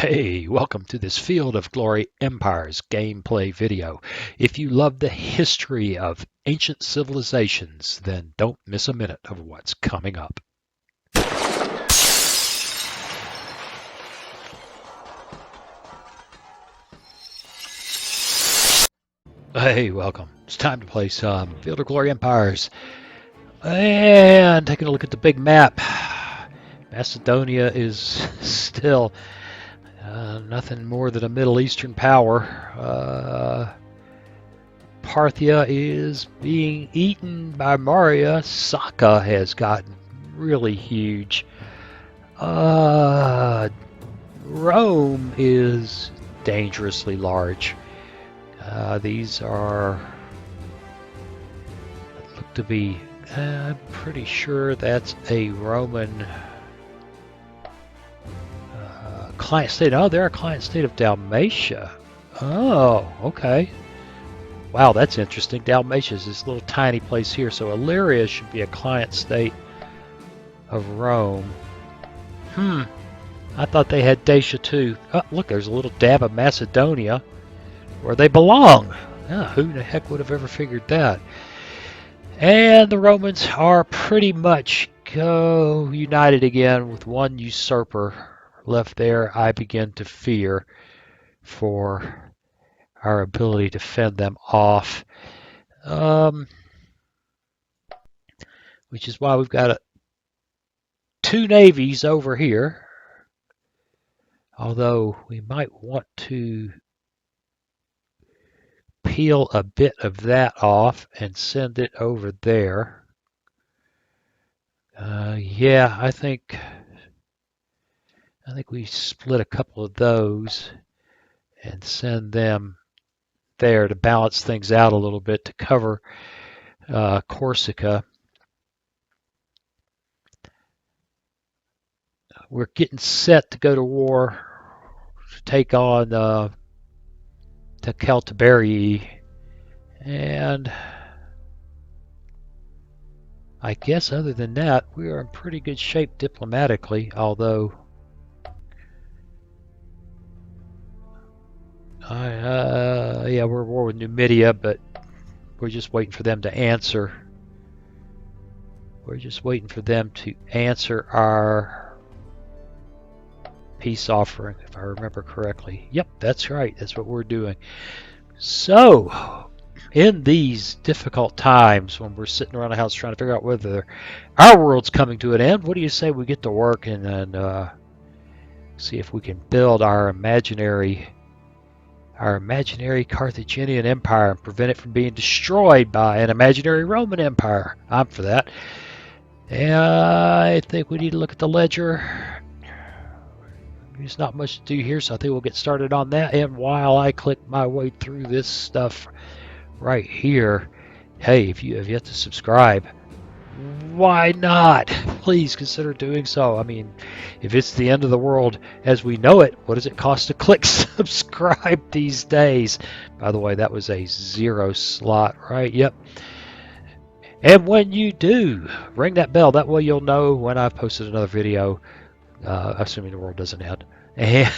Hey, welcome to this Field of Glory Empires gameplay video. If you love the history of ancient civilizations, then don't miss a minute of what's coming up. Hey, welcome. It's time to play some Field of Glory Empires. And taking a look at the big map. Macedonia is still nothing more than a Middle Eastern power. Parthia is being eaten by Maria. Saka has gotten really huge. Rome is dangerously large. These look to be, I'm pretty sure that's a Roman client state. Oh, they're a client state of Dalmatia. Oh, okay. Wow, that's interesting. Dalmatia is this little tiny place here, so Illyria should be a client state of Rome. I thought they had Dacia too. Oh, look, there's a little dab of Macedonia where they belong. Who the heck would have ever figured that? And the Romans are pretty much united again with one usurper left there. I begin to fear for our ability to fend them off. Which is why we've got two navies over here. Although we might want to peel a bit of that off and send it over there. Yeah, I think we split a couple of those and send them there to balance things out a little bit to cover Corsica. We're getting set to go to war to take on the Celtiberii, and I guess other than that, we are in pretty good shape diplomatically, although yeah, we're at war with Numidia, but we're just waiting for them to answer. We're just waiting for them to answer our peace offering, if I remember correctly. Yep, that's right. That's what we're doing. So, in these difficult times when we're sitting around the house trying to figure out whether our world's coming to an end, what do you say we get to work and see if we can build our imaginary Carthaginian empire and prevent it from being destroyed by an imaginary Roman empire? I'm for that. And I think we need to look at the ledger. There's not much to do here, so I think we'll get started on that. And while I click my way through this stuff right here, hey, if you have yet to subscribe, why not? Please consider doing so. I mean, if it's the end of the world as we know it, what does it cost to click subscribe these days? By the way, that was a 0 slot, right? Yep. And when you do, ring that bell. That way you'll know when I've posted another video, assuming the world doesn't end. And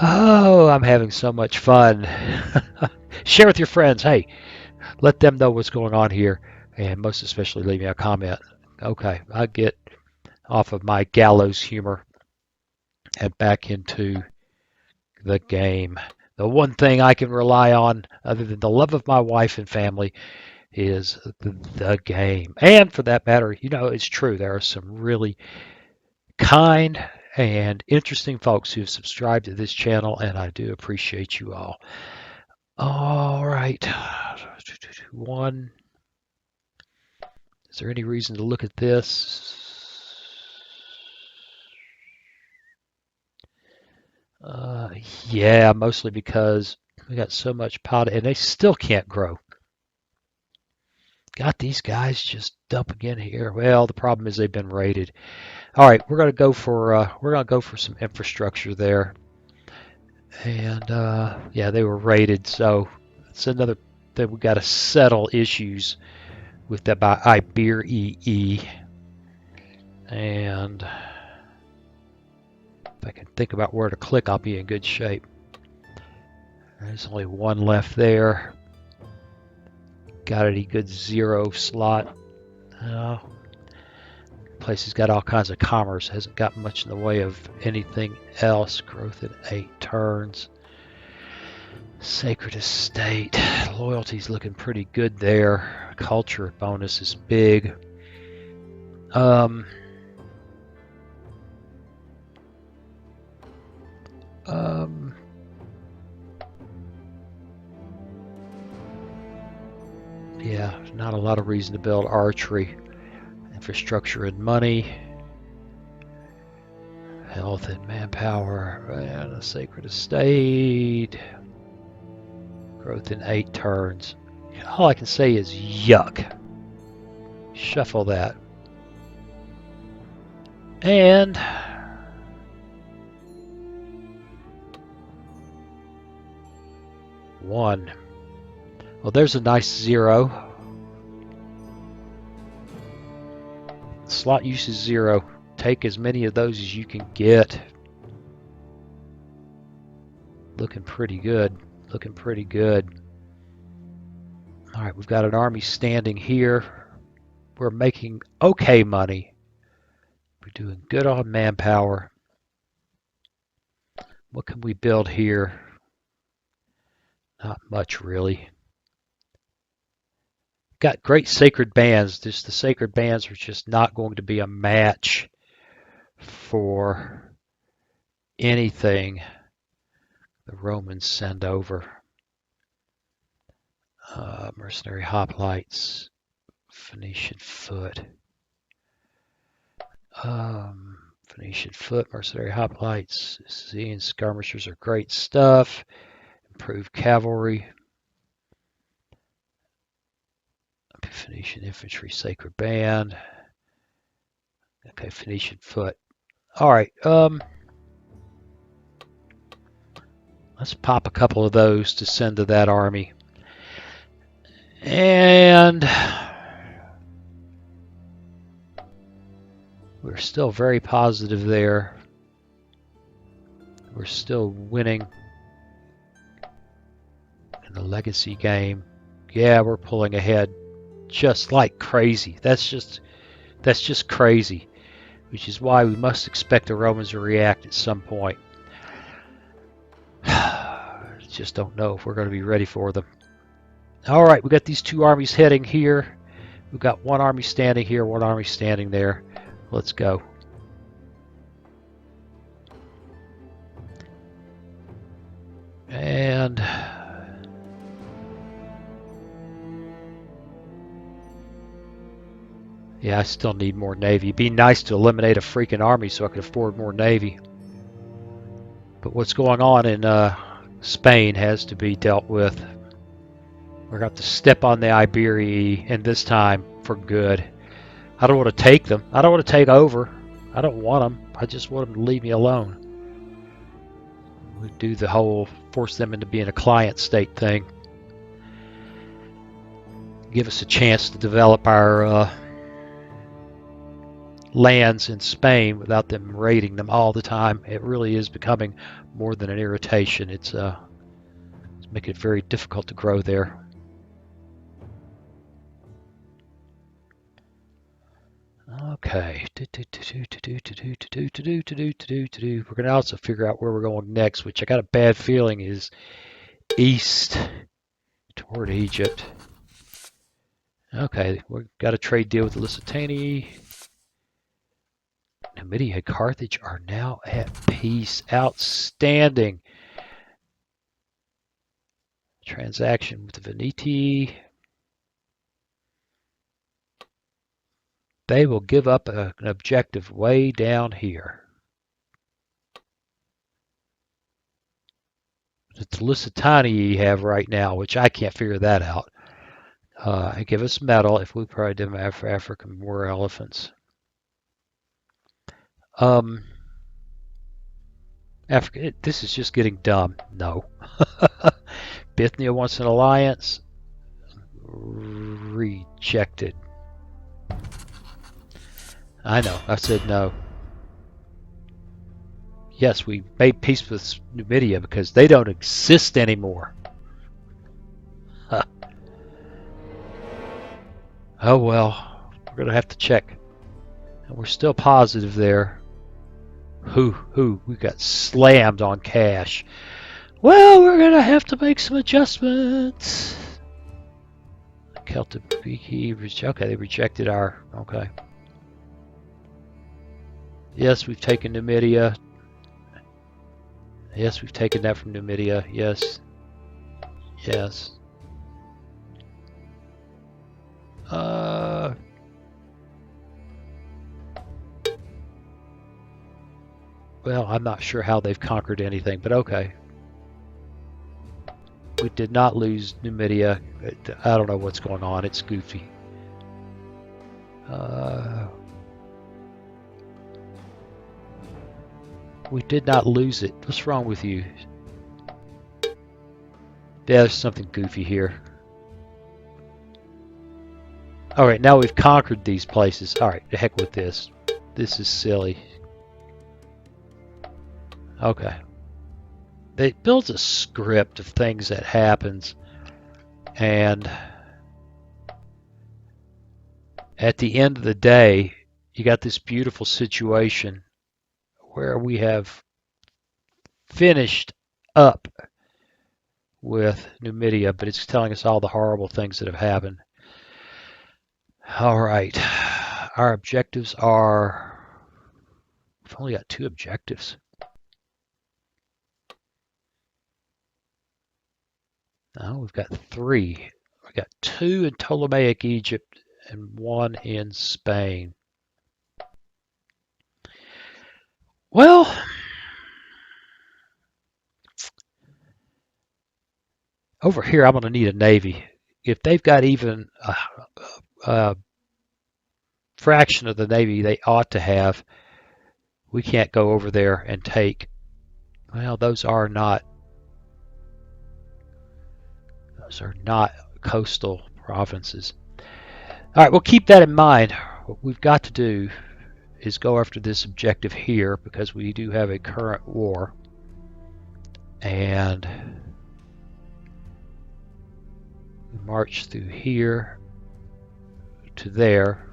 oh, I'm having so much fun. Share with your friends. Hey, let them know what's going on here, and most especially leave me a comment. Okay, I get off of my gallows humor and back into the game. The one thing I can rely on, other than the love of my wife and family, is the game. And for that matter, you know, it's true. There are some really kind and interesting folks who have subscribed to this channel, and I do appreciate you all. All right. One. Is there any reason to look at this? Yeah, mostly because we got so much pot, and they still can't grow. Got these guys just dumping in here. Well, the problem is they've been raided. All right, we're gonna go for some infrastructure there, and yeah, they were raided, so it's another thing we got to settle issues with that by Iberii, and If I can think about where to click, I'll be in good shape. There's only one left there. Got any good zero slot? No. Place has got all kinds of commerce. Hasn't got much in the way of anything else. Growth in 8 turns. Sacred estate. Loyalty's looking pretty good there. Culture bonus is big. Yeah, not a lot of reason to build archery. Infrastructure and money. Health and manpower. And a sacred estate. Growth in 8 turns. All I can say is yuck. Shuffle that. And one. Well, there's a nice 0. Slot use is 0. Take as many of those as you can get. Looking pretty good. Looking pretty good. All right, we've got an army standing here. We're making okay money. We're doing good on manpower. What can we build here? Not much, really. Got great sacred bands. Just the sacred bands are just not going to be a match for anything the Romans send over. Mercenary hoplites, Phoenician foot. Phoenician foot, mercenary hoplites, Sicilian skirmishers are great stuff. Improved cavalry. Phoenician infantry, sacred band. Okay, Phoenician foot. All right. Let's pop a couple of those to send to that army. And we're still very positive there. We're still winning in the legacy game. Yeah, we're pulling ahead just like crazy. That's just crazy, which is why we must expect the Romans to react at some point. Just don't know if we're going to be ready for them. All right, we got these 2 armies heading here. We've got one army standing here, one army standing there. Let's go. And yeah, I still need more navy. It'd be nice to eliminate a freaking army so I could afford more navy. But what's going on in Spain has to be dealt with. We're going to have to step on the Iberii, and this time for good. I don't want to take them. I don't want to take over. I don't want them. I just want them to leave me alone. We do the whole force them into being a client state thing. Give us a chance to develop our lands in Spain without them raiding them all the time. It really is becoming more than an irritation. It's making it very difficult to grow there. Okay. We're going to also figure out where we're going next, which I got a bad feeling is east toward Egypt. Okay, we've got a trade deal with the Lusitania. Numidia and Carthage are now at peace. Outstanding. Transaction with the Veneti. They will give up an objective way down here. It's the Lusitania you have right now, which I can't figure that out. Give us metal if we provide them African war elephants. Africa, this is just getting dumb. No. Bithynia wants an alliance. Rejected. I know. I said no. Yes, we made peace with Numidia because they don't exist anymore. Huh. Oh well, we're gonna have to check. And we're still positive there. We got slammed on cash. Well, we're gonna have to make some adjustments. Celtiberii, okay, they rejected our, okay. Yes, we've taken Numidia. Yes, we've taken that from Numidia. Yes. Yes. Well, I'm not sure how they've conquered anything, but okay. We did not lose Numidia. I don't know what's going on. It's goofy. We did not lose it. What's wrong with you? Yeah, there's something goofy here. Alright, now we've conquered these places. Alright, the heck with this. This is silly. Okay. It builds a script of things that happens, and at the end of the day, you got this beautiful situation where we have finished up with Numidia, but it's telling us all the horrible things that have happened. All right, our objectives are, we've only got 2 objectives. No, we've got 3. We've got 2 in Ptolemaic Egypt and 1 in Spain. Well, over here I'm going to need a navy. If they've got even a fraction of the navy they ought to have, we can't go over there and take. Well, those are not coastal provinces. All right, we'll keep that in mind. What we've got to do is go after this objective here because we do have a current war, and we march through here to there.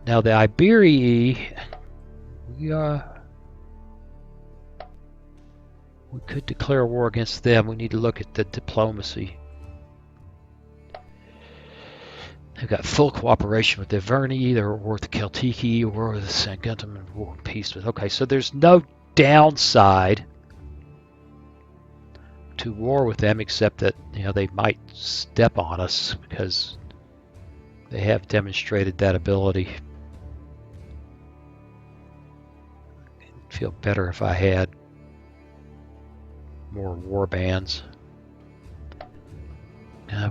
Now the Iberii, we could declare war against them. We need to look at the diplomacy. They've got full cooperation with the Iberii, they're at war with the Celtici, war with the Saguntum, and war and peace with. Okay, so there's no downside to war with them except that they might step on us because they have demonstrated that ability. I'd feel better if I had more war bands.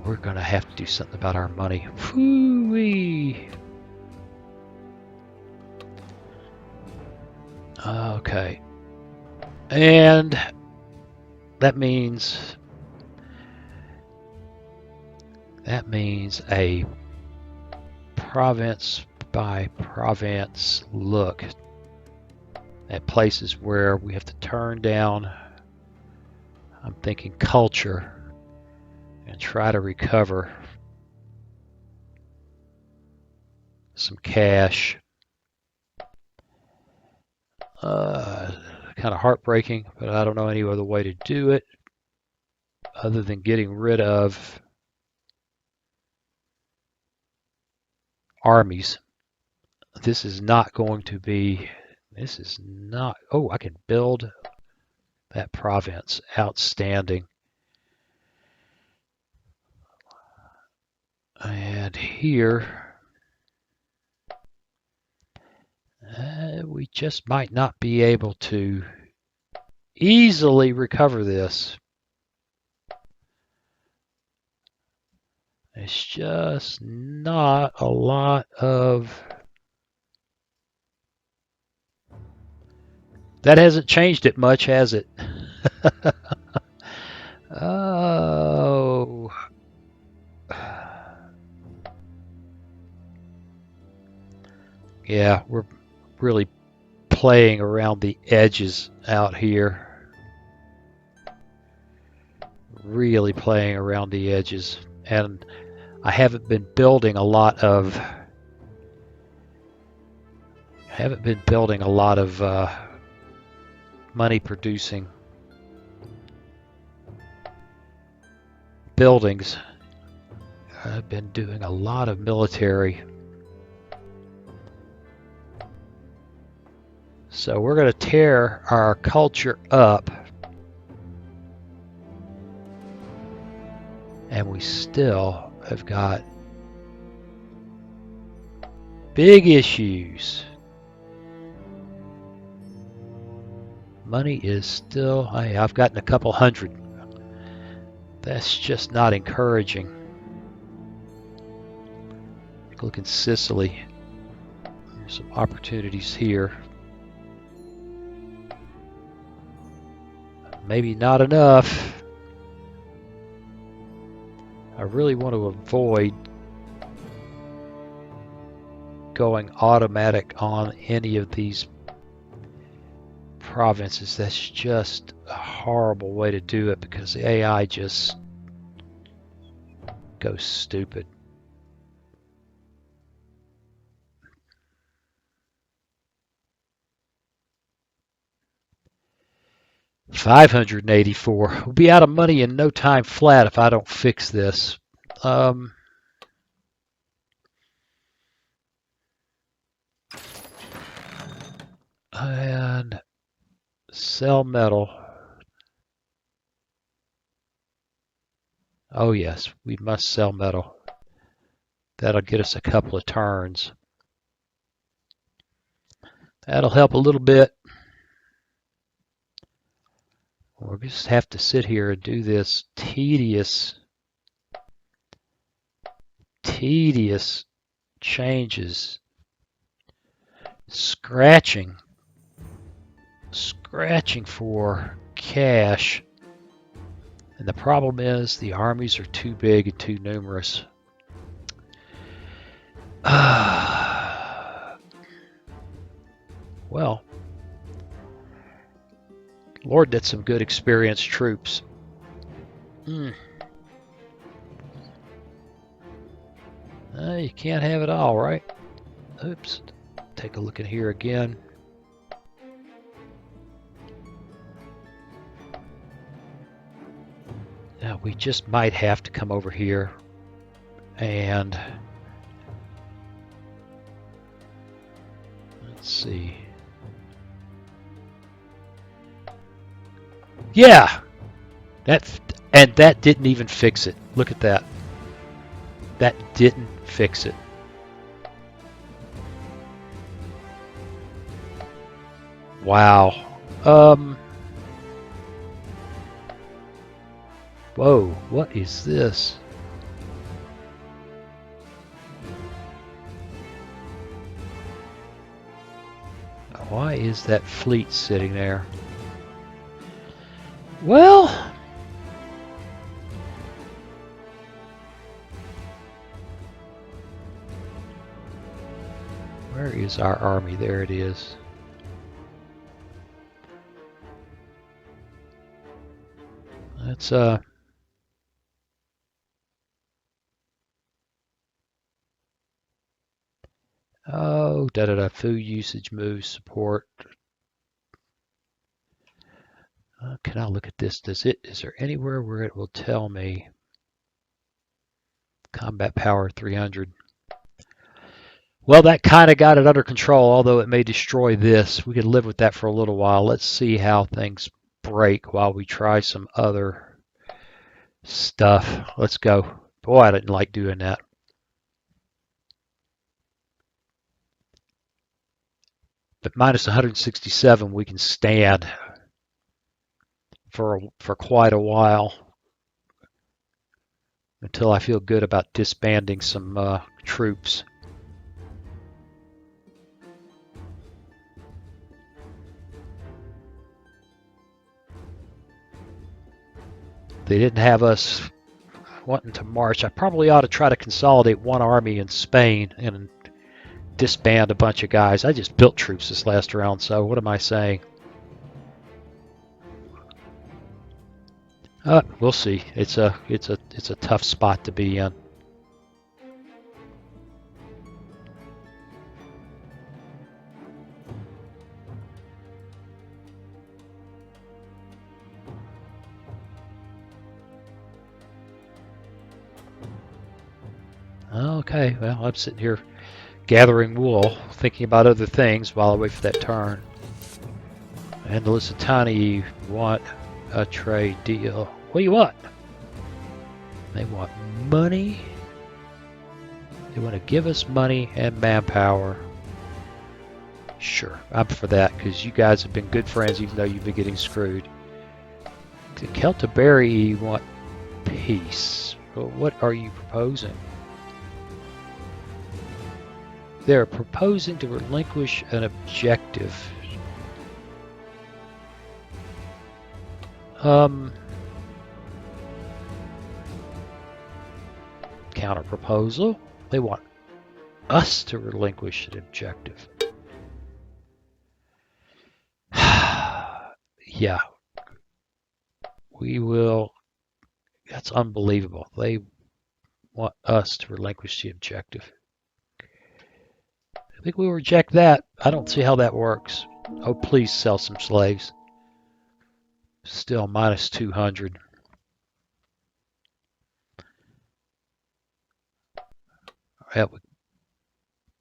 We're going to have to do something about our money. Whoo-wee! Okay. And that means a province by province look at places where we have to turn down, I'm thinking, culture, and try to recover some cash. Kind of heartbreaking, but I don't know any other way to do it other than getting rid of armies. This is not going to be, this is not, oh, I can build that province. Outstanding. And here, we just might not be able to easily recover this. It's just not a lot of... That hasn't changed it much, has it? Oh. Yeah, we're really playing around the edges out here. Really playing around the edges. And I haven't been building a lot of money producing buildings. I've been doing a lot of military. So we're going to tear our culture up. And we still have got big issues. Money is still, I've gotten a couple hundred. That's just not encouraging. Look in Sicily. There's some opportunities here. Maybe not enough. I really want to avoid going automatic on any of these provinces. That's just a horrible way to do it because the AI just goes stupid. $584. We'll be out of money in no time flat if I don't fix this. And sell metal. Oh yes, we must sell metal. That'll get us a couple of turns. That'll help a little bit. We'll just have to sit here and do this tedious changes. Scratching for cash. And the problem is the armies are too big and too numerous. Well, Lord, that's some good experienced troops. You can't have it all, right? Oops. Take a look at here again. Now we just might have to come over here and let's see. Yeah, that didn't even fix it. Look at that. That didn't fix it. Wow. Whoa, what is this? Why is that fleet sitting there? Well, where is our army? There it is. Let's oh, food usage moves support. Can I look at this? Is there anywhere where it will tell me combat power 300? Well, that kind of got it under control, although it may destroy this. We could live with that for a little while. Let's see how things break while we try some other stuff. Let's go. Boy, I didn't like doing that. But minus 167, we can stand for quite a while until I feel good about disbanding some troops. They didn't have us wanting to march. I probably ought to try to consolidate one army in Spain and disband a bunch of guys. I just built troops this last round, so what am I saying? We'll see. It's a tough spot to be in. Okay, well, I'm sitting here gathering wool, thinking about other things while I wait for that turn. And the Lusitani want a trade deal. What do you want? They want money. They want to give us money and manpower. Sure, I'm for that because you guys have been good friends even though you've been getting screwed. The Celtiberii want peace. Well, what are you proposing? They're proposing to relinquish an objective. Counter proposal. They want us to relinquish an objective. Yeah. We will. That's unbelievable. They want us to relinquish the objective. I think we'll reject that. I don't see how that works. Oh, please sell some slaves. Still minus 200.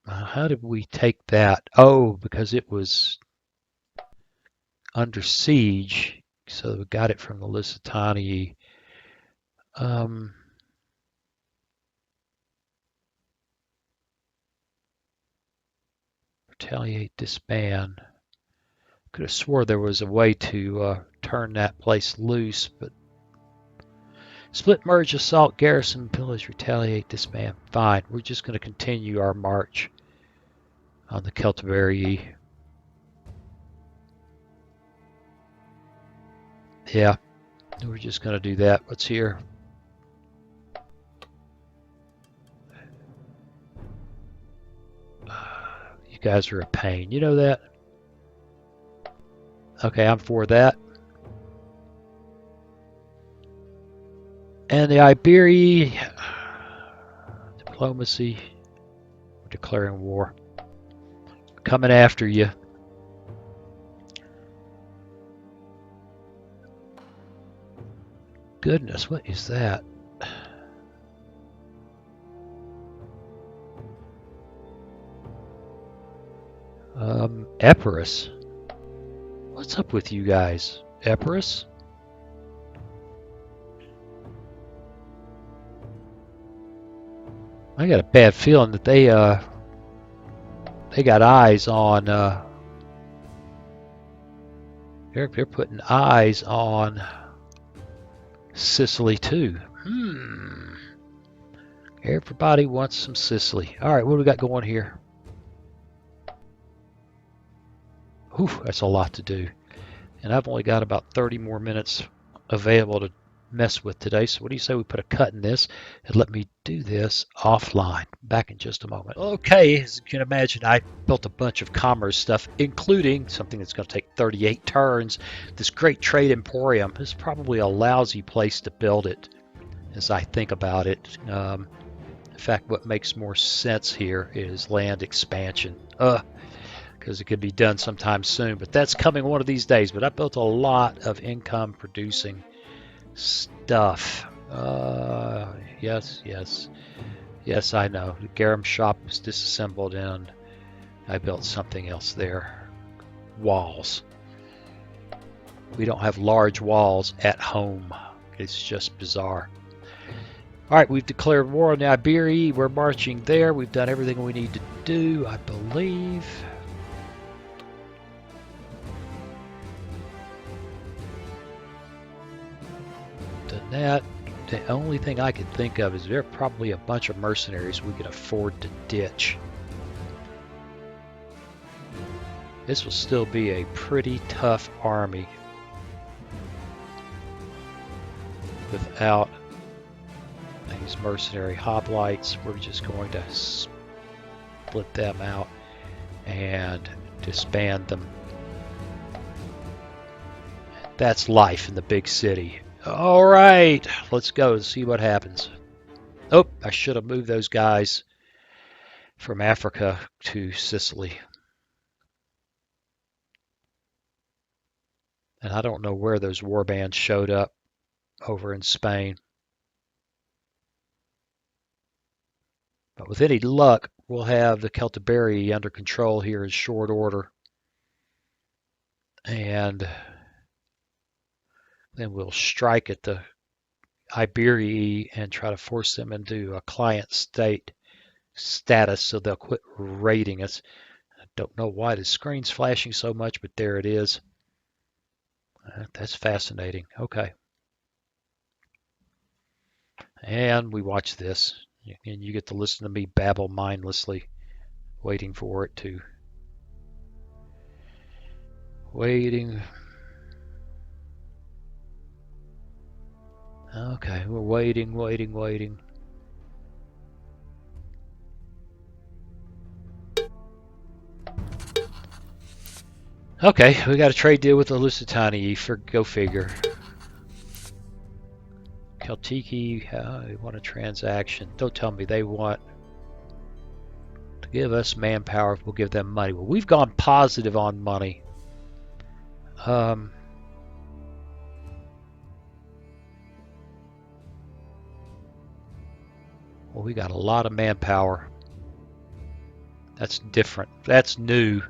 How did we take that? Oh, because it was under siege. So we got it from the Lusitani. Retaliate, disband. Could have swore there was a way to turn that place loose, but split, merge, assault, garrison, pillage, retaliate, disband. Fine. We're just going to continue our march on the Celtiberii. Yeah, we're just going to do that. What's here? You guys are a pain. You know that? Okay, I'm for that. And the Iberii, diplomacy, we're declaring war. Coming after you. Goodness, what is that? Epirus. What's up with you guys? Epirus? I got a bad feeling that they got eyes on they're putting eyes on Sicily too. Everybody wants some Sicily. All right, what do we got going here? Whew, that's a lot to do. And I've only got about 30 more minutes available to mess with today. So what do you say we put a cut in this and let me do this offline? Back in just a moment. Okay, as you can imagine, I built a bunch of commerce stuff, including something that's going to take 38 turns. This great trade emporium is probably a lousy place to build it as I think about it. In fact, what makes more sense here is land expansion. Because it could be done sometime soon, but that's coming one of these days. But I built a lot of income producing stuff. Yes, I know. The garum shop was disassembled and I built something else there. Walls. We don't have large walls at home. It's just bizarre. All right, we've declared war on the Iberii. We're marching there. We've done everything we need to do, I believe. That the only thing I can think of is there are probably a bunch of mercenaries we can afford to ditch. This will still be a pretty tough army without these mercenary hoplites. We're just going to split them out and disband them. That's life in the big city. All right, let's go and see what happens. Oh, I should have moved those guys from Africa to Sicily. And I don't know where those war bands showed up over in Spain. But with any luck, we'll have the Celtiberii under control here in short order. And then we'll strike at the Iberii and try to force them into a client state status so they'll quit raiding us. I don't know why the screen's flashing so much, but there it is. That's fascinating. Okay. And we watch this. And you get to listen to me babble mindlessly, waiting for it to. Waiting. Okay, we're waiting. Okay, we got a trade deal with the Lusitanii. Go figure. Celtici, they want a transaction. Don't tell me they want to give us manpower if we'll give them money. Well, we've gone positive on money. Well, we got a lot of manpower. That's different. That's new.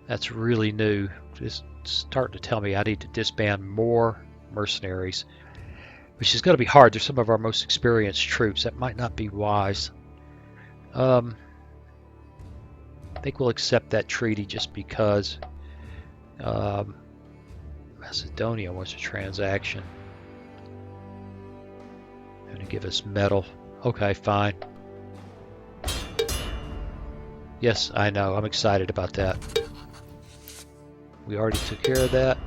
That's really new. Just starting to tell me I need to disband more mercenaries, which is going to be hard. They're some of our most experienced troops. That might not be wise. I think we'll accept that treaty just because Macedonia wants a transaction. Going to give us metal. Okay, fine. Yes, I know. I'm excited about that. We already took care of that.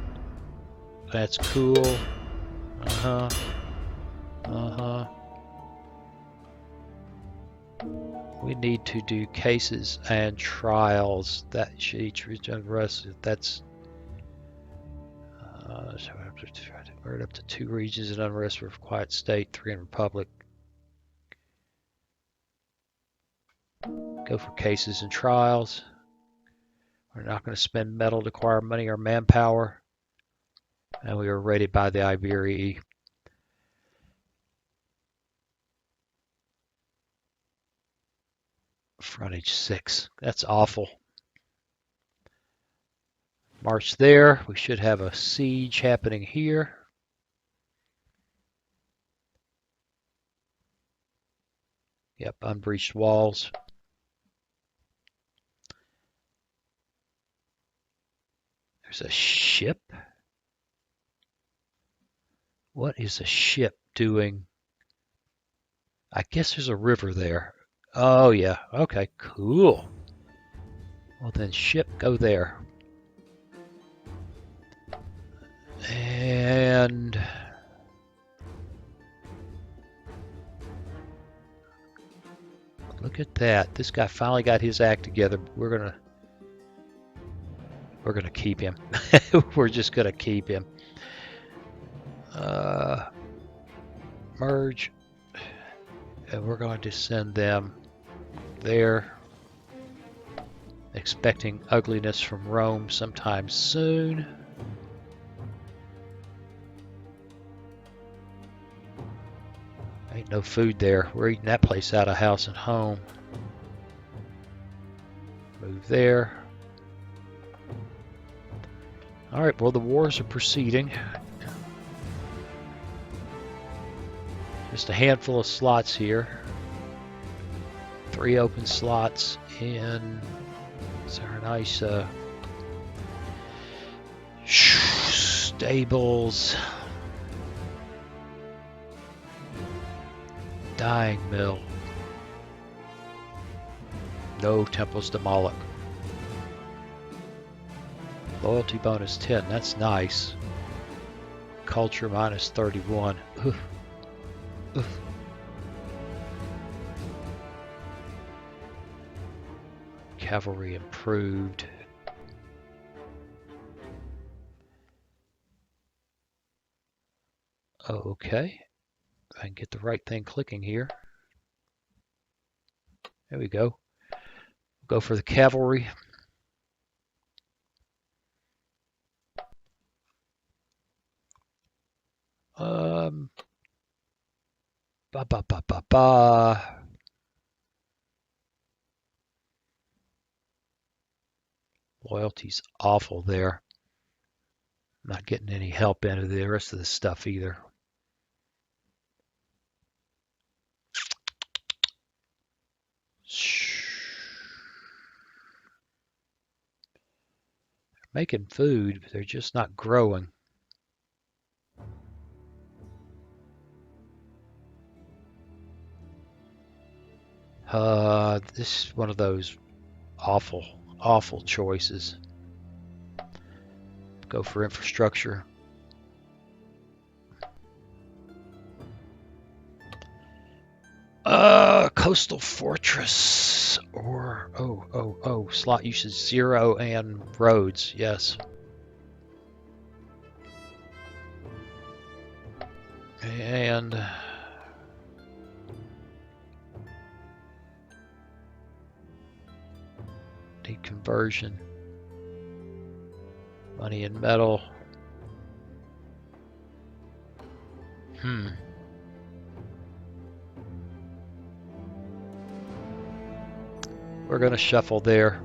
That's cool. We need to do cases and trials. That should each region rest. That's so we're up to 2 regions in unrest for quiet state, 3 in republic. Go for cases and trials. We're not going to spend metal to acquire money or manpower. And we are raided by the Iberii. Frontage 6. That's awful. March there. We should have a siege happening here. Yep, unbreached walls. There's a ship. What is a ship doing? I guess there's a river there. Oh yeah, okay, cool. Well then ship, go there. And look at that. This guy finally got his act together. We're gonna keep him. We're just gonna keep him. Merge. And we're going to send them there. Expecting ugliness from Rome sometime soon. Ain't no food there. We're eating that place out of house and home. Move there. Alright, well the wars are proceeding. Just a handful of slots here. 3 open slots in nice stables. Dyeing mill. No temples to Moloch. Loyalty bonus 10. That's nice. Culture minus 31. Oof. Oof. Cavalry improved. Okay. I can get the right thing clicking here. There we go. Go for the cavalry. Ba ba ba ba ba. Loyalty's awful there. Not getting any help into the rest of this stuff either. They're making food, but they're just not growing. This is one of those awful choices. Go for infrastructure. Coastal fortress or slot usage 0 and roads, yes. And need conversion. Money and metal. We're going to shuffle there.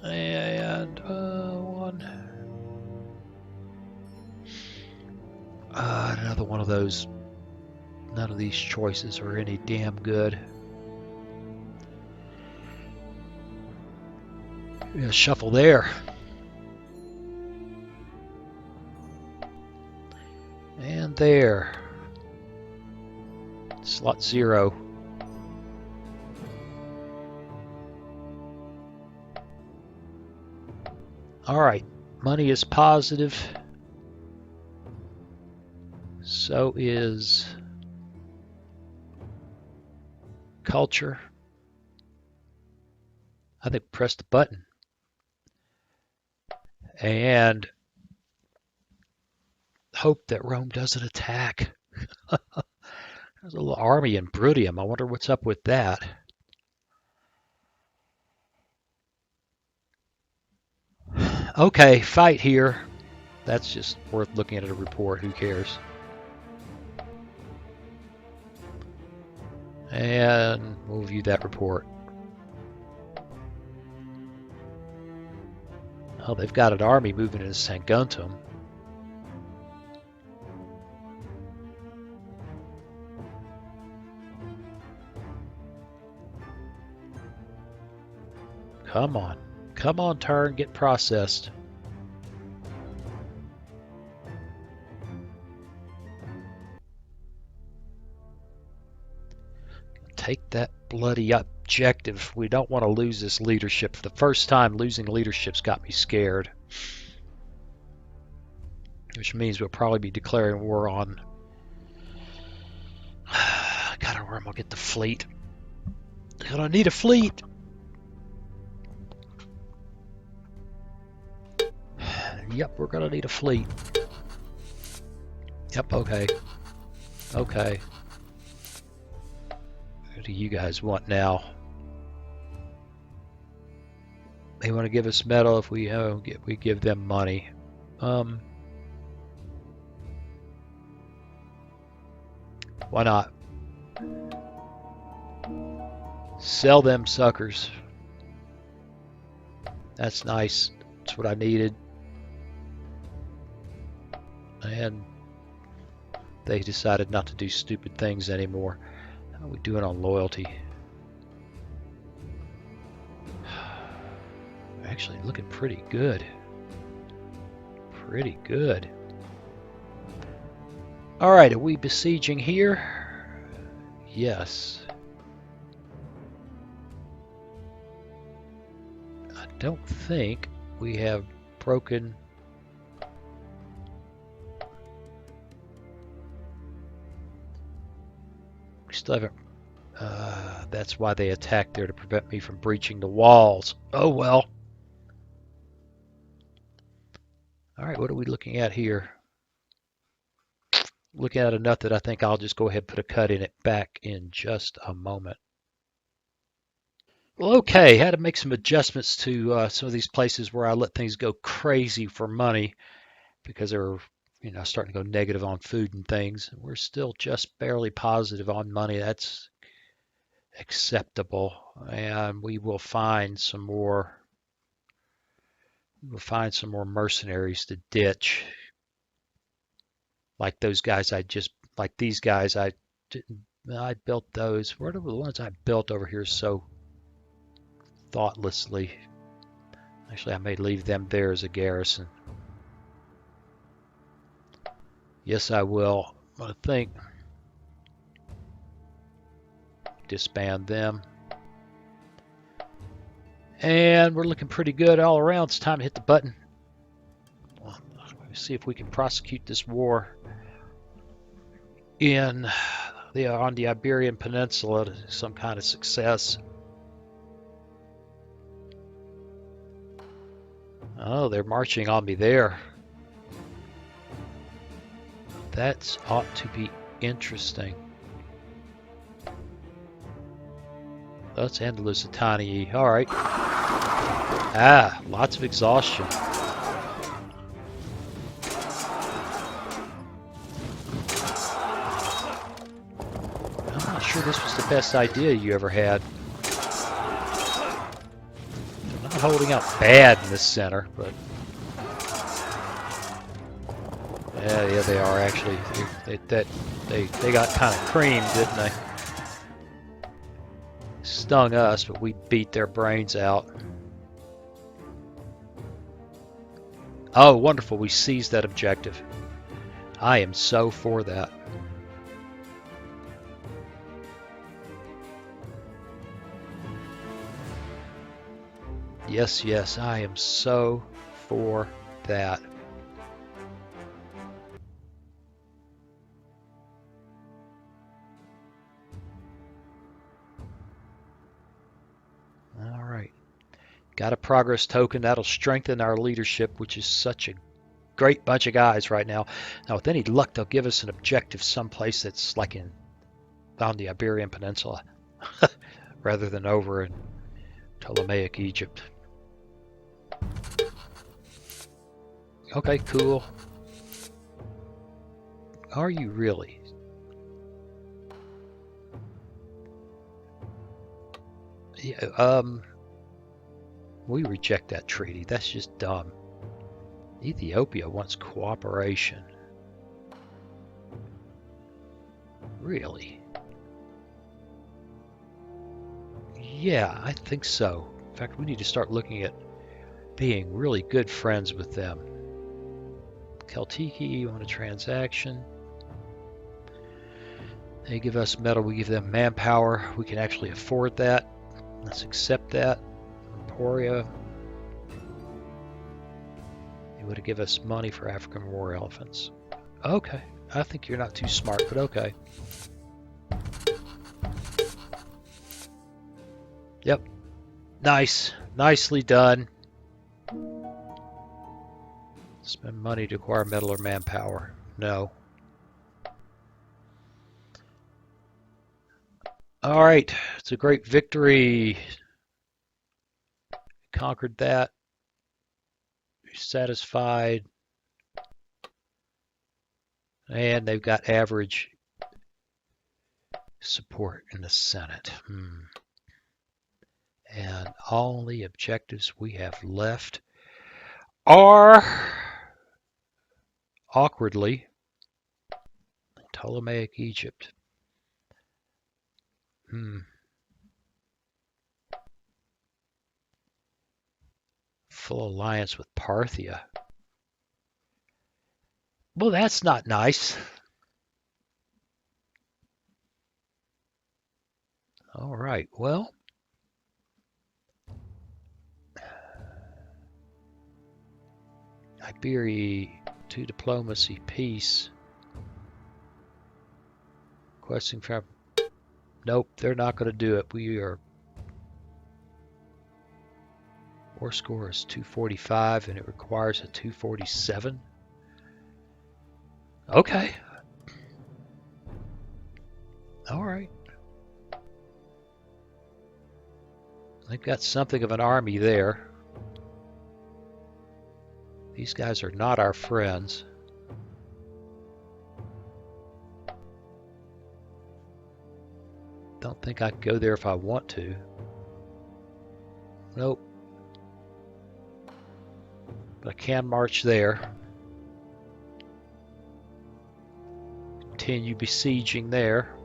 And another one of those. None of these choices are any damn good. We're going to shuffle there. And there. Slot 0. Alright, money is positive. So is culture. I think press the button. And hope that Rome doesn't attack. There's a little army in Bruttium. I wonder what's up with that. Okay, fight here. That's just worth looking at a report. Who cares? And we'll view that report. Oh, they've got an army moving into Saguntum. Come on. Come on, turn, get processed. Take that bloody objective. We don't want to lose this leadership. For the first time, losing leadership's got me scared. Which means we'll probably be declaring war on... I gotta where I'm gonna get the fleet. Gonna need a fleet. Yep, we're gonna need a fleet. Yep, okay. Okay. What do you guys want now? They want to give us metal if we give them money. Why not? Sell them suckers. That's nice. That's what I needed. And they decided not to do stupid things anymore. How are we doing on loyalty? Actually looking pretty good. Pretty good. Alright, are we besieging here? Yes. I don't think we have broken... We still haven't... That's why they attacked there, to prevent me from breaching the walls. Oh well. Alright, what are we looking at here? Looking at enough that I think I'll just go ahead and put a cut in it back in just a moment. Well, okay, had to make some adjustments to some of these places where I let things go crazy for money because they're, starting to go negative on food and things. We're still just barely positive on money. That's acceptable, and we will find some more. We'll find some more mercenaries to ditch, like those guys like these guys I didn't. I built those. What are the ones I built over here so thoughtlessly? Actually, I may leave them there as a garrison. Yes, I will. I think disband them. And we're looking pretty good all around. It's time to hit the button. Let's see if we can prosecute this war on the Iberian peninsula to some kind of success. Oh, they're marching on me there. That ought to be interesting. Let's end Lusitania. All right. Ah, lots of exhaustion. I'm not sure this was the best idea you ever had. They're not holding out bad in this center, but yeah, they are actually. They got kind of creamed, didn't they? Stung us, but we beat their brains out. Oh, wonderful. We seized that objective. I am so for that. Yes, yes, I am so for that. All right. Got a progress token. That'll strengthen our leadership, which is such a great bunch of guys right now. Now, with any luck, they'll give us an objective someplace that's like on the Iberian Peninsula rather than over in Ptolemaic Egypt. Okay, cool. Are you really? Yeah, we reject that treaty. That's just dumb. Ethiopia wants cooperation. Really? Yeah, I think so. In fact, we need to start looking at being really good friends with them. Celtiberii, you want a transaction? They give us metal, we give them manpower. We can actually afford that. Let's accept that. Emporia. They would give us money for African war elephants. Okay. I think you're not too smart, but okay. Yep. Nice. Nicely done. Spend money to acquire metal or manpower. No. All right. It's a great victory. Conquered that. Satisfied. And they've got average support in the Senate. And all the objectives we have left are awkwardly Ptolemaic Egypt. Full alliance with Parthia. Well, that's not nice. All right, well. Iberii to diplomacy, peace. Questing from... Nope, they're not going to do it. We are... War score is 245 and it requires a 247. Okay. All right. They've got something of an army there. These guys are not our friends. Don't think I can go there if I want to. Nope. But I can march there. Continue besieging there.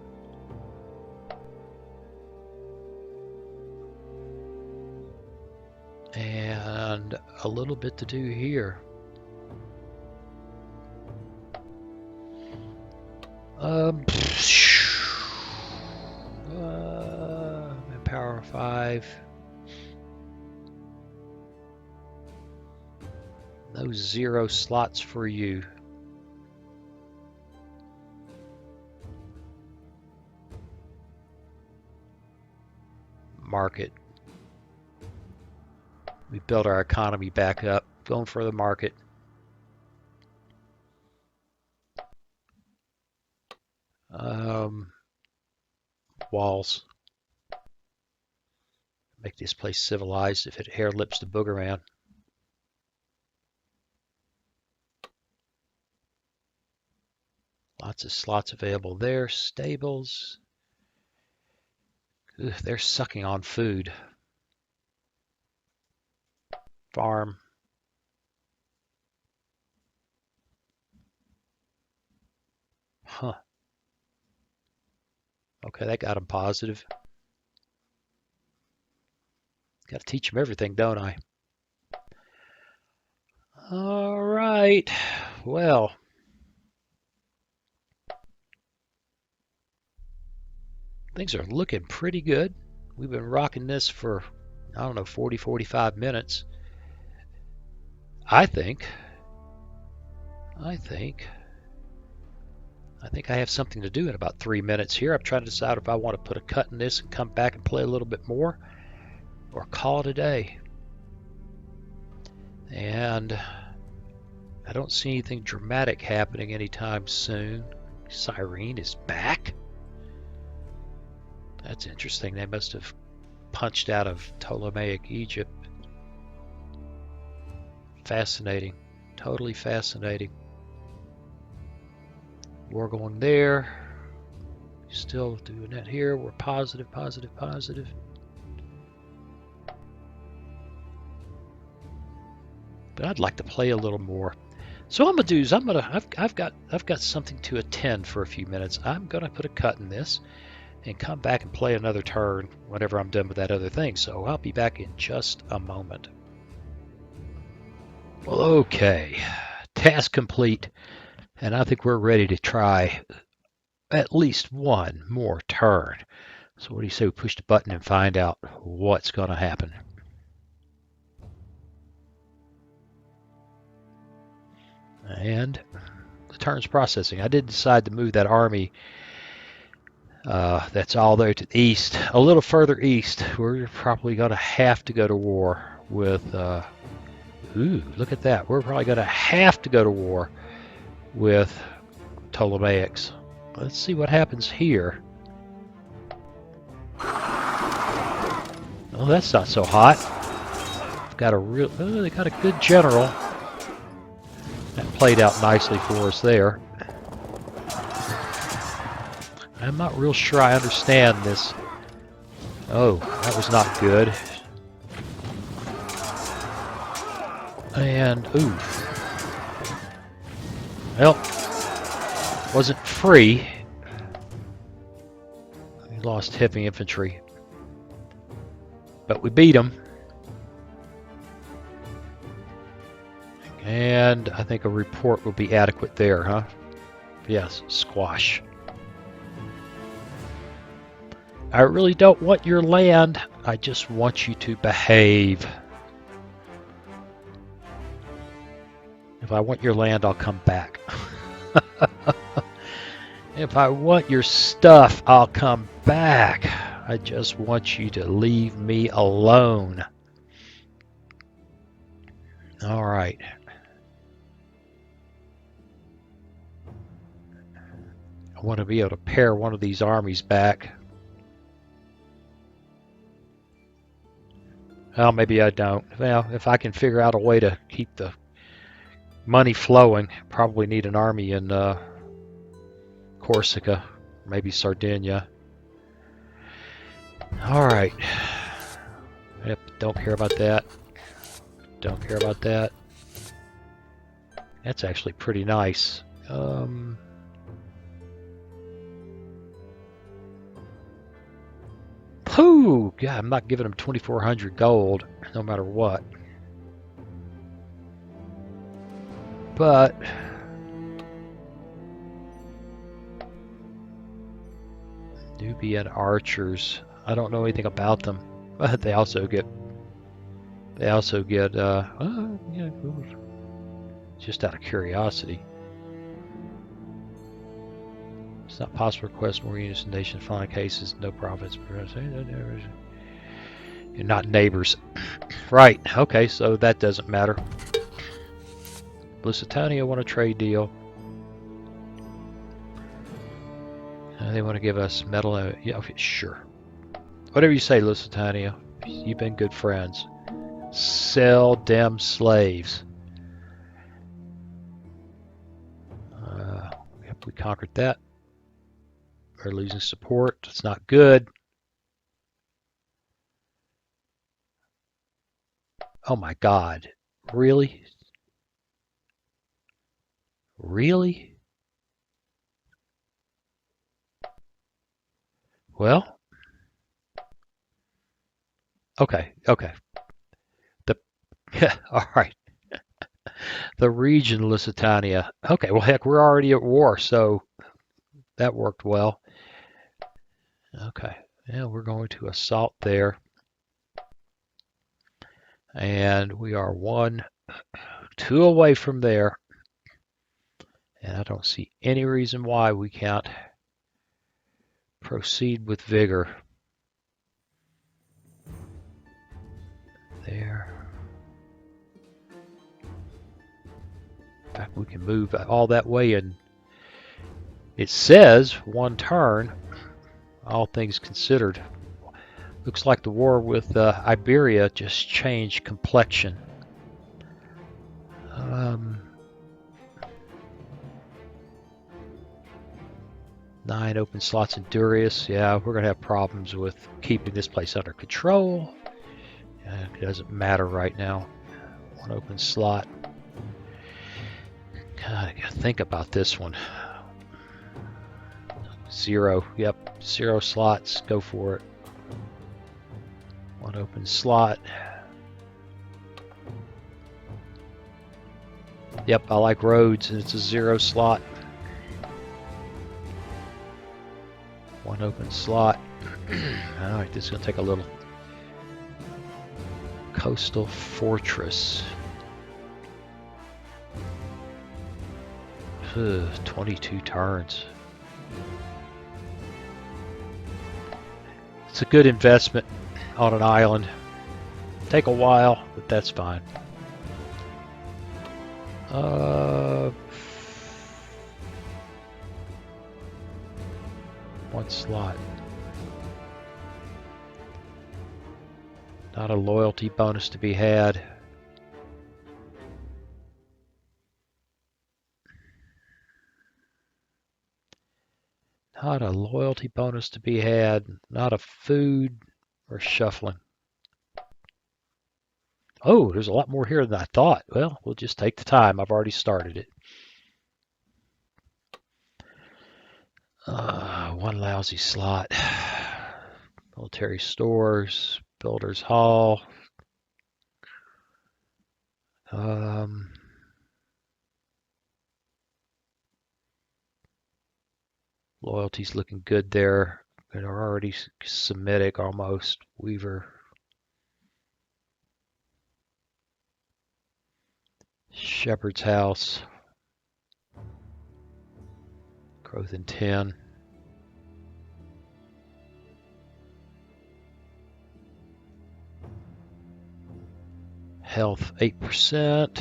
And a little bit to do here. Power 5. No 0 slots for you. Market. We built our economy back up. Going for the market. Walls. Make this place civilized if it hair lips the booger man. Lots of slots available there. Stables. Ugh, they're sucking on food. Farm. Huh. Okay, that got them positive. Got to teach them everything, don't I? All right. Well. Things are looking pretty good. We've been rocking this for, I don't know, 40, 45 minutes. I think I have something to do in about 3 minutes here. I'm trying to decide if I want to put a cut in this and come back and play a little bit more or call it a day. And I don't see anything dramatic happening anytime soon. Cyrene is back. That's interesting. They must have punched out of Ptolemaic Egypt. Fascinating. Totally fascinating. War going there. Still doing that here. We're positive, positive, positive. But I'd like to play a little more. So what I'm gonna do is I've got something to attend for a few minutes. I'm gonna put a cut in this and come back and play another turn whenever I'm done with that other thing. So I'll be back in just a moment. Well, okay, task complete, and I think we're ready to try at least one more turn. So what do you say we push the button and find out what's going to happen? And the turn's processing. I did decide to move that army that's all there to the east, a little further east. We're probably going to have to go to war with ooh, look at that. We're probably going to have to go to war with Ptolemaics. Let's see what happens here. Oh, that's not so hot. Got a real, oh, they got a good general. That played out nicely for us there. I'm not real sure I understand this. Oh, that was not good. And, ooh. Well, wasn't free. We lost heavy infantry. But we beat them. And I think a report will be adequate there, huh? Yes, squash. I really don't want your land. I just want you to behave. If I want your land, I'll come back. If I want your stuff, I'll come back. I just want you to leave me alone. All right. I want to be able to pair one of these armies back. Well, maybe I don't. Well, if I can figure out a way to keep the money flowing, probably need an army in Corsica, maybe Sardinia. All right. Yep, don't care about that. Don't care about that. That's actually pretty nice. Pooh! God, I'm not giving him 2,400 gold, no matter what. But Nubian archers. I don't know anything about them, but they also get. Yeah, just out of curiosity. It's not possible to request more units in nation following cases, no profits. You're not neighbors. Right, okay, so that doesn't matter. Lusitania want a trade deal. They want to give us metal. Yeah, okay, sure. Whatever you say, Lusitania. You've been good friends. Sell them slaves. Yep, we conquered that. We're losing support. It's not good. Oh my God. Really? Really? Well, okay. All right. The region Lusitania. Okay, well, heck, we're already at war, so that worked well. Okay, yeah, we're going to assault there. And we are 1, 2 away from there. And I don't see any reason why we can't proceed with vigor. There. In fact, we can move all that way, and it says 1 turn, all things considered. Looks like the war with Iberia just changed complexion. 9 open slots in Durius. Yeah, we're going to have problems with keeping this place under control. It doesn't matter right now. 1 open slot. God, I gotta think about this one. 0. Yep, 0 slots. Go for it. 1 open slot. Yep, I like roads, and it's a 0 slot. 1 open slot. Alright, this is going to take a little. Coastal fortress. 22 turns. It's a good investment on an island. Take a while, but that's fine. 1 slot. Not a loyalty bonus to be had. Not a loyalty bonus to be had. Not a food or shuffling. Oh, there's a lot more here than I thought. Well, we'll just take the time. I've already started it. 1 lousy slot. Military stores. Builder's Hall. Loyalty's looking good there. They're already Semitic almost. Weaver. Shepherd's House. Growth in 10. Health 8%.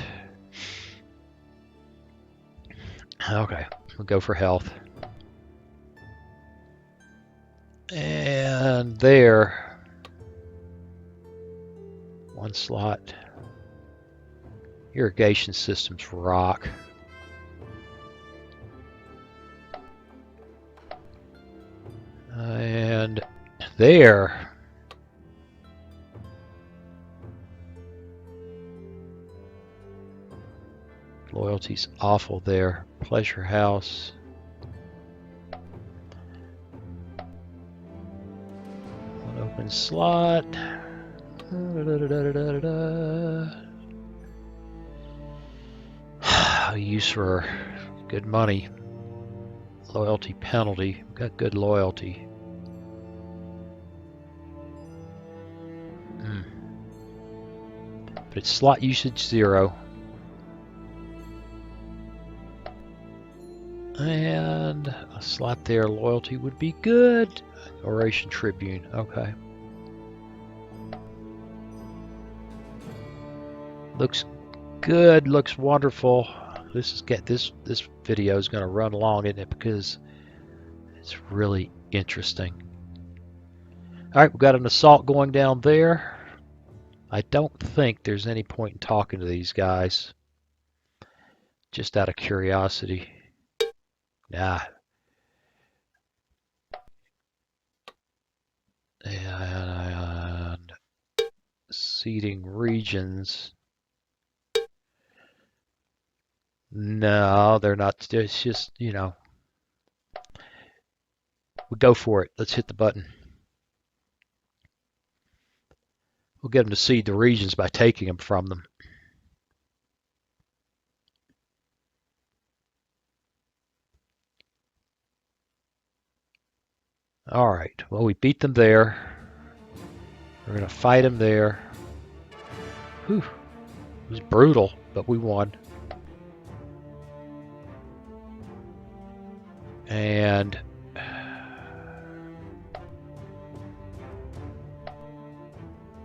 Okay, we'll go for health. And there, one slot. Irrigation systems rock. And there. Loyalty's awful there. Pleasure house. One open slot. Use for good money. Loyalty penalty. We've got good loyalty. But it's slot usage 0. And a slot there, loyalty would be good. Oration Tribune, okay. Looks good, looks wonderful. This video is going to run long, isn't it? Because it's really interesting. All right, we've got an assault going down there. I don't think there's any point in talking to these guys. Just out of curiosity. Nah. And seeding regions. No, they're not. It's just, you know. We'll go for it. Let's hit the button. We'll get them to seed the regions by taking them from them. All right. Well, we beat them there. We're going to fight them there. Whew. It was brutal, but we won. And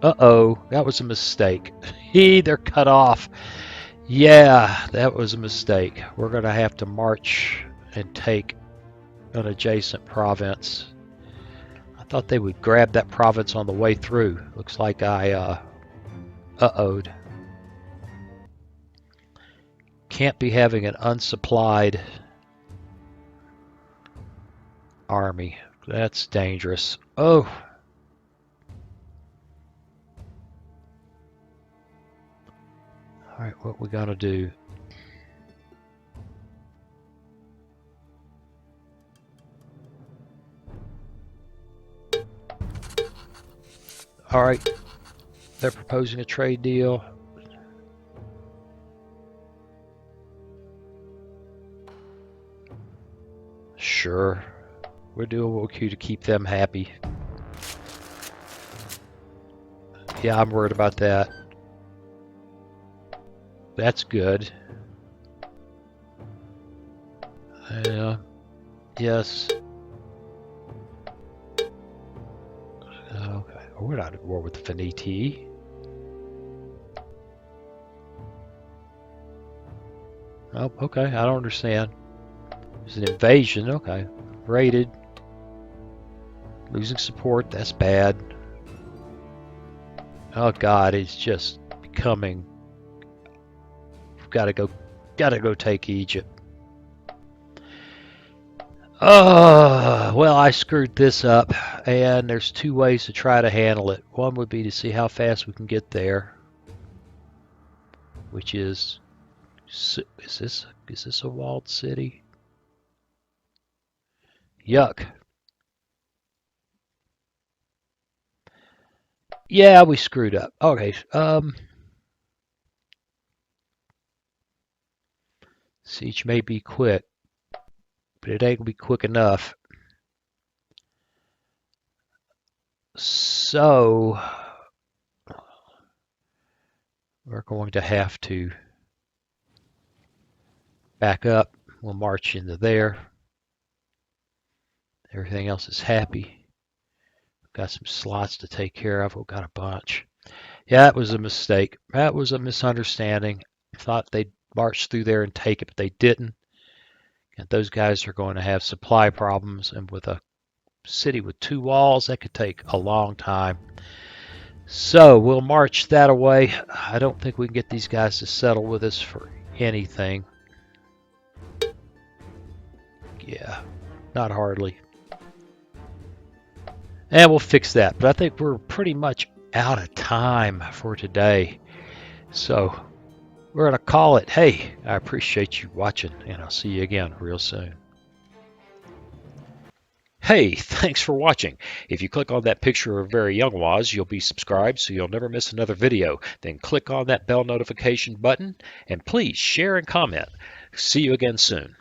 uh-oh, that was a mistake. They're cut off. Yeah, that was a mistake. We're going to have to march and take an adjacent province. I thought they would grab that province on the way through. Looks like I uh-oh'd. Can't be having an unsupplied army. That's dangerous. Oh. All right, what we gotta do? All right, they're proposing a trade deal. Sure, we're doing what we can to keep them happy. Yeah, I'm worried about that. That's good. Yes. Okay, we're not at war with the Veneti. Oh, okay, I don't understand. It's an invasion, okay. Raided. Losing support, that's bad. Oh God, it's just becoming. We've gotta go take Egypt. Well, I screwed this up, and there's two ways to try to handle it. One would be to see how fast we can get there, which is this a walled city? Yuck. Yeah, we screwed up. Okay. Siege may be quick, but it ain't gonna be quick enough. So we're going to have to back up. We'll march into there. Everything else is happy. We've got some slots to take care of. We've got a bunch. Yeah, it was a mistake. That was a misunderstanding. Thought they'd march through there and take it, but they didn't. And those guys are going to have supply problems, and with a city with 2 walls, that could take a long time. So we'll march that away. I don't think we can get these guys to settle with us for anything. Yeah, not hardly. And we'll fix that. But I think we're pretty much out of time for today. So we're going to call it. Hey, I appreciate you watching, and I'll see you again real soon. Hey, thanks for watching. If you click on that picture of very young Waz, you'll be subscribed so you'll never miss another video. Then click on that bell notification button, and please share and comment. See you again soon.